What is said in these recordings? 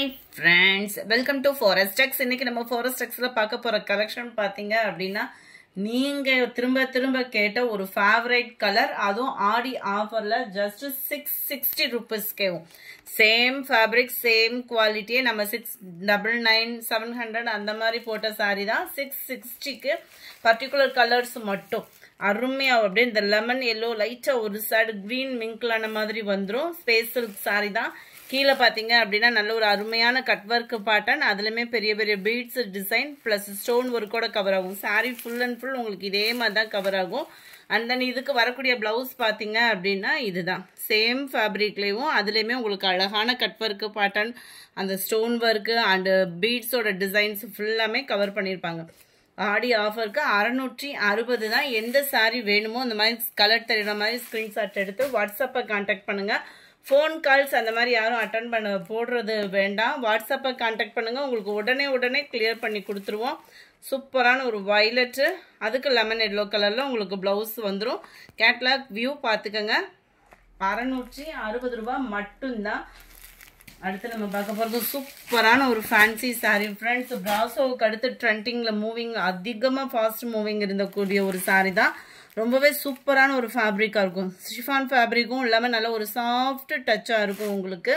Hi friends, welcome to Forex இன்னைக்கு நம்ம Forestexல பார்க்க போற கலெக்ஷன் பாத்தீங்க அப்படினா நீங்க திரும்ப கேட்ட ஒரு ஃபேவரட் கலர் அதுவும் ஆடி ஆஃபர்ல just 660 rupees கேவும் சேம் ஃபேப்ரிக் சேம் குவாலிட்டியே நம்ம 699 700 அந்த மாதிரி போட்ட saree தான் 660 க்கு பர்టిక్యులர் கலர்ஸ் மட்டும் அருமையா அப்படியே இந்த லெமன் yellow லைட்டா ஒரு சைடு green மிங்க்லான மாதிரி வந்துரும் ஸ்பேஸ் silk saree தான் கீழ பாத்தீங்க அப்படினா நல்ல ஒரு அருமையான கட் வர்க் பேட்டர்ன் அதுலமே பெரிய பீட்ஸ் டிசைன் பிளஸ் ஸ்டோன் வர்க்கோட கவர் ஆகும் saree full and full உங்களுக்கு இதே மாதிரி தான் கவர் ஆகும் and then இதுக்கு வரக்கூடிய ப்ளவுஸ் பாத்தீங்க அப்படினா இதுதான் சேம் ஃபேப்ரிக்லயும் அதுலயுமே உங்களுக்கு அழகான கட் வர்க் பேட்டர்ன் அந்த ஸ்டோன் வர்க் and பீட்ஸோட டிசைன்ஸ் ஃபுல்லாமே கவர் பண்ணிருப்பாங்க ஆடி ஆஃபருக்கு 660 தான் எந்த saree வேணுமோ அந்த மாதிரி கலர் தெரியற மாதிரி ஸ்கிரீன்ஷாட் எடுத்து வாட்ஸ்அப்பை கான்டாக்ட் பண்ணுங்க phone calls அந்த மாதிரி யாரும் அட்டெண்ட் பண்ண போடுறது வேண்டாம் வாட்ஸ்அப்பை கான்டாக்ட் பண்ணுங்க உங்களுக்கு உடனே கிளியர் பண்ணி கொடுத்துருவோம் சூப்பரான ஒரு violet அதுக்கு லெமன் yellow கலர்ல உங்களுக்கு ப்ளவுஸ் வந்துரும் கேட்டலாக் வியூ பாத்துக்கங்க 660 ரூபாய் மட்டும் தான் அடுத்து நம்ம பார்க்க போறது சூப்பரான ஒரு ஃபேன்சி saree फ्रेंड्स பிராசோவுக்கு அடுத்து ட்ரெண்டிங்ல மூவிங் அதிகமா ஃபாஸ்ட் மூவிங் இருந்தக்கூடிய ஒரு saree தான் ரொம்பவே சூப்பரான ஒரு ஃபேப்ரிக்கா இருக்கும் ஷிஃபான் ஃபேப்ரிக்கும் இல்லாம நல்ல ஒரு சாஃப்ட் டச்சா இருக்கும் உங்களுக்கு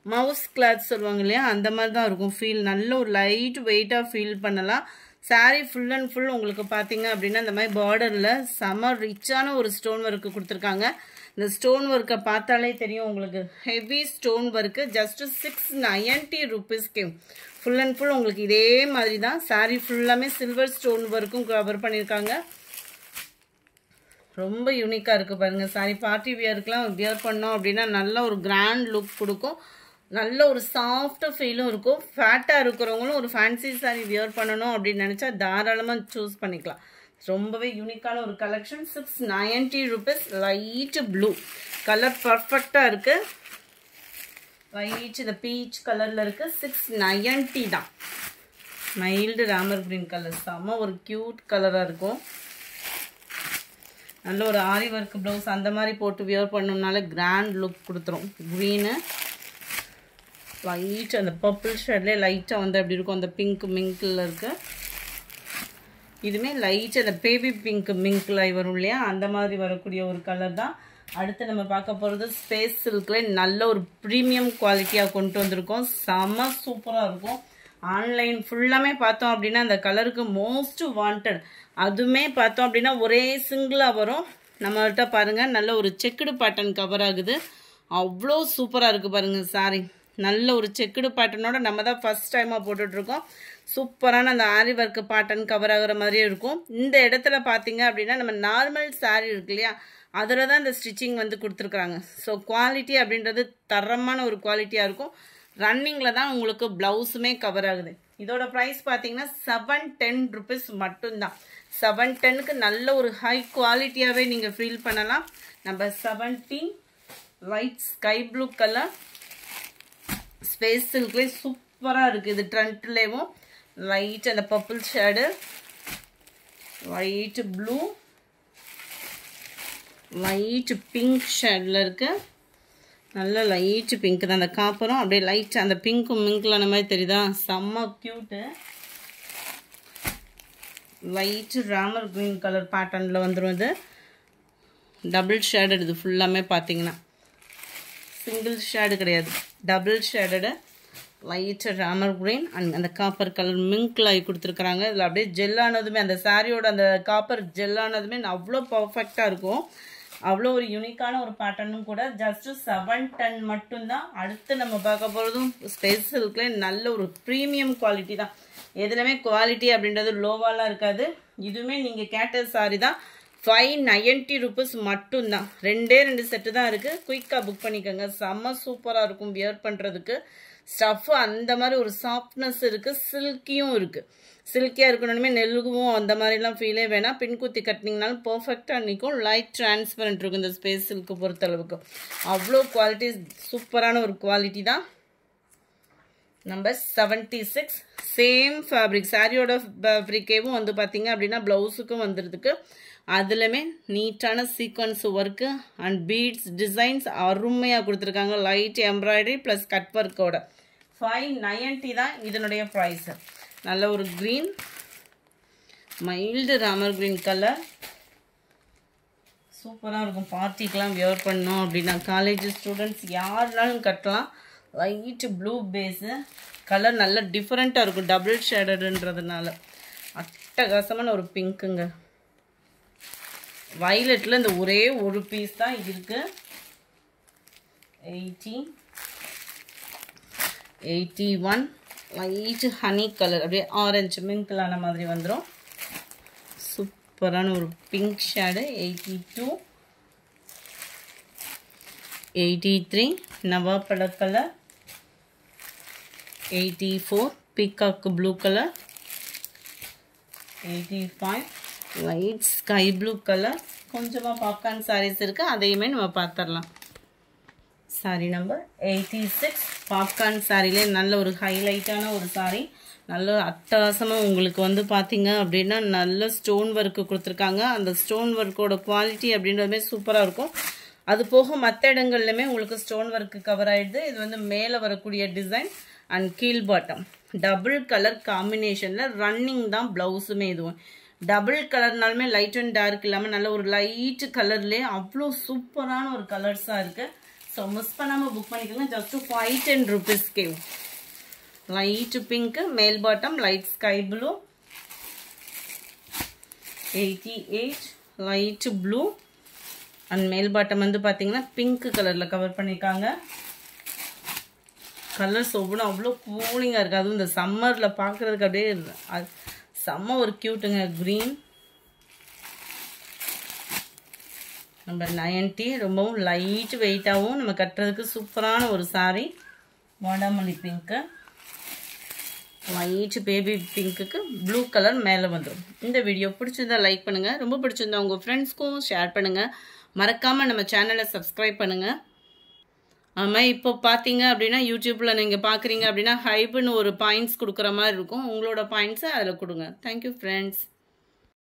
மவுஸ் கிளாத் சொல்வாங்க இல்லையா அந்த மாதிரி தான் இருக்கும் ஃபீல் நல்ல ஒரு லைட் வெயிட்டா ஃபீல் பண்ணலாம் saree full and full உங்களுக்கு பாத்தீங்க அப்படினா இந்த மாதிரி borderல சம ரிச்சான ஒரு ஸ்டோன் வர்க் கொடுத்திருக்காங்க இந்த ஸ்டோன் வர்க்க பார்த்தாலே தெரியும் உங்களுக்கு heavy stone work just 690 rupees க்கு full and full உங்களுக்கு இதே மாதிரி தான் saree ஃபுல்லாமே சில்வர் ஸ்டோன் வர்க்கும் கவர் பண்ணிருக்காங்க ரொம்ப யூனிக்கா இருக்கு பாருங்க saree பார்ட்டி வியர்க்குலாம் வியர் பண்ணோம் அப்படினா நல்ல ஒரு கிராண்ட் லுக் கொடுக்கும் நல்ல ஒரு சாஃப்ட் ஃபீலும் இருக்கும் ஃபேட்டா இருக்குறவங்களும் ஒரு ஃபேன்சி saree வியர் பண்ணனும் அப்படி நினைச்சா தாராளமா சூஸ் பண்ணிக்கலாம் ரொம்பவே யூனிக்கான ஒரு collection 690 rupees light blue colour பெர்ஃபெக்ட்டா இருக்கு லைட் இந்த பீச் கலர்ல இருக்கு 690 தான் மைல்ட் ராமர் கிரீன் கலர் செம ஒரு கியூட் கலரா இருக்கும் நல்ல ஒரு ஆரி வர்க் ப்ளவுஸ் அந்த மாதிரி போட்டு வியர் பண்ணனும்னால கிராண்ட் லுக் கொடுத்துரும் green லைட் அந்த பர்பிள் ஷேட்ல லைட்டா வந்து அப்படி இருக்கும் அந்த பிங்க் மிங்க்ல இருக்கு இதுமே லைட் அந்த பேபி பிங்க் மிங்க்ல வரும் இல்லையா அந்த மாதிரி வரக்கூடிய ஒரு கலர் தான் அடுத்து நம்ம பார்க்க போறது ஸ்பேஸ் சில்க்ல நல்ல ஒரு பிரீமியம் குவாலிட்டியா கொண்டு வந்திருக்கோம் செம சூப்பரா இருக்கும் ஆன்லைன் ஃபுல்லாமே பார்த்தோம் அப்படினா அந்த கலருக்கு மோஸ்ட் வாண்டட் அதுமே பார்த்தோம் அப்படினா ஒரே சிங்கிளா வரும் நம்மகிட்ட பாருங்க நல்ல ஒரு செக்குடு பேட்டர்ன் கவர் ஆகுது அவ்வளோ சூப்பரா இருக்கு பாருங்க saree நல்ல ஒரு செக்குடு பேட்டர்னோட நம்ம தான் ஃபர்ஸ்ட் டைமா போட்டுட்டு இருக்கோம் சூப்பரான அந்த ஆரி வர்க் பேட்டர்ன் கவர் ஆகுற மாதிரியே இருக்கும் இந்த இடத்துல பாத்தீங்க அப்படினா நம்ம நார்மல் saree இருக்கு இல்லையா அதுல தான் இந்த ஸ்டிச்சிங் வந்து கொடுத்திருக்காங்க சோ குவாலிட்டி அப்படின்றது தரமான ஒரு குவாலிட்டியா இருக்கும் ரன்னிங்ல தான் உங்களுக்கு ப்ளவுஸுமே கவர் ஆகுது இதோட பிரைஸ் பாத்தீங்கன்னா 710 rupees மட்டும் தான் 710 க்கு நல்ல ஒரு ஹை குவாலிட்டியாவே நீங்க ஃபீல் பண்ணலாம் number 17 light sky blue colour space சில்க்ல சூப்பரா இருக்கு இது ட்ரெண்ட்லயும் லைட் அந்த purple shade light blue light pink ஷேட்ல இருக்கு நல்ல லைட் பிங்க் தான் அந்த காப்பரும் அப்படியே லைட் அந்த பிங்க்கும் மிங்க்லான மாதிரி தெரியுதா செம்ம cute light Ramar green colour பேட்டர்ன்ல வந்துரும் இது டபுள் ஷேடட் இது ஃபுல்லாமே பாத்தீங்கன்னா சிங்கிள் ஷேடு கிடையாது double shaded light Ramar green and அந்த காப்பர் கலர் மிங்க்ல கொடுத்துருக்காங்க இதுல அப்படியே ஜெல் ஆனதுமே அந்த சாரியோட அந்த காப்பர் ஜெல் ஆனதுமே அவ்வளோ பர்ஃபெக்டா இருக்கும் அவ்வளோ ஒரு யூனிக்கான ஒரு பேட்டர்னும் கூட ஜஸ்ட் 710 மட்டும் தான் அடுத்து நம்ம பார்க்க போறதும் ஸ்பேஸ் சில்க்ல நல்ல ஒரு பிரீமியம் குவாலிட்டி தான் எதுலமே குவாலிட்டி அப்படின்றது லோவாலாம் இருக்காது இதுவுமே நீங்க கேட்ட saree தான் 590 rupees மட்டும் தான் ரெண்டே செட் தான் இருக்கு குயிக்கா புக் பண்ணிக்கோங்க செம்ம சூப்பரா இருக்கும் வியர் பண்றதுக்கு ஸ்டஃப் அந்த மாதிரி ஒரு சாஃப்ட்னஸ் இருக்கு சில்கியும் இருக்கு சில்கியா இருக்கணுமே நெல்லுவும் அந்த மாதிரிலாம் ஃபீலே வேணாம் பின் குத்தி கட்டினீங்கனாலும் பெர்ஃபெக்ட்டா நிற்கும் லைட் டிரான்ஸ்பரண்ட் இருக்கும் இந்த ஸ்பேஸ் சில்க் பொறுத்த அளவுக்கு அவ்வளோ குவாலிட்டி சூப்பரான ஒரு குவாலிட்டி தான் நம்பர் 76 சேம் ஃபேப்ரிக் சாரியோட ஃபேப்ரிக்கேவும் வந்து பாத்தீங்க அப்படின்னா பிளவுஸுக்கும் வந்துறதுக்கு அதுலமே நீட்டான sequence work and beads designs அருமையா கொடுத்திருக்காங்க லைட் எம்ப்ராய்டரி பிளஸ் கட் வர்க்கோட 590 தான் இதனுடைய ப்ரைஸ். நல்ல ஒரு green, mild Ramar green colour, சூப்பராக இருக்கும். பார்ட்டிக்கெலாம் வியர் பண்ணோம் அப்படின்னா காலேஜ் ஸ்டூடெண்ட்ஸ் யாருனாலும் கட்டலாம். லைட் ப்ளூ பேஸு, கலர் நல்ல டிஃப்ரெண்ட்டாக இருக்கும் டபுள் ஷேடடுன்றதுனால. அட்டகாசமான ஒரு பிங்க்குங்க. வயலட்டில் இந்த ஒரே ஒரு பீஸ் தான் இருக்குது. 80, 81 லைட் ஹனி கலர், அப்படியே ஆரஞ்சு மிங்க்லான மாதிரி வந்துடும். சூப்பரான ஒரு பிங்க் ஷேடு. 82, 83 நவாப்பழ colour, 84 peacock blue colour, 85 light sky blue colour. கொஞ்சமாக பாப்கார்ன் சாரீஸ் இருக்குது, அதையுமே நம்ம பார்த்துடலாம். சாரி நம்பர் 86 பாப்கார்ன் சாரிலே நல்ல ஒரு ஹைலைட்டான ஒரு சாரி. நல்ல அட்டகாசமாக உங்களுக்கு வந்து பார்த்தீங்க அப்படின்னா நல்ல ஸ்டோன் ஒர்க்கு கொடுத்துருக்காங்க. அந்த ஸ்டோன் ஒர்க்கோட குவாலிட்டி அப்படின்றதுமே சூப்பராக இருக்கும். அது போக மற்ற இடங்கள்லையுமே உங்களுக்கு ஸ்டோன் ஒர்க்கு கவர் ஆகிடுது. இது வந்து மேலே வரக்கூடிய டிசைன் அண்ட் கீழ் பாட்டம் டபுள் கலர் காம்பினேஷனில் ரன்னிங் தான் ப்ளவுஸுமே. இதுவும் டபுள் கலர்னாலுமே லைட் அண்ட் டார்க் இல்லாமல் நல்ல ஒரு லைட் கலர்லேயே அவ்வளோ சூப்பரான ஒரு கலர்ஸாக இருக்குது. ஸோ மிஸ் பண்ணாமல் புக் பண்ணிக்கோங்க. Just 510 rupees. லைட் பிங்க், மேல் bottom light sky blue, 88 light blue and மேல் பாட்டம் வந்து பார்த்தீங்கன்னா பிங்க் கலரில் கவர் பண்ணியிருக்காங்க. கலர்ஸ் ஒவ்வொன்றும் அவ்வளோ கூலிங்காக இருக்குது. அதுவும் இந்த சம்மரில் பார்க்குறதுக்கு அப்படியே செம்ம ஒரு க்யூட்டுங்க. க்ரீன் நம்பர் 90 ரொம்பவும் லைட் வெயிட்டாகவும் நம்ம கட்டுறதுக்கு சூப்பரான ஒரு சாரீ. வாடாமல்லி பிங்க்கு, லைட் பேபி பிங்க்குக்கு ப்ளூ கலர் மேலே வந்துடும். இந்த வீடியோ பிடிச்சிருந்தா லைக் பண்ணுங்கள், ரொம்ப பிடிச்சிருந்தா உங்கள் ஃப்ரெண்ட்ஸ்க்கும் ஷேர் பண்ணுங்கள். மறக்காமல் நம்ம சேனலை சப்ஸ்கிரைப் பண்ணுங்கள். ஆமாம், இப்போ பார்த்தீங்க அப்படின்னா யூடியூப்பில் நீங்கள் பார்க்குறீங்க அப்படின்னா ஹைப்னு ஒரு பாயிண்ட்ஸ் கொடுக்குற மாதிரி இருக்கும். உங்களோட பாயிண்ட்ஸை அதில் கொடுங்க. Thank you friends.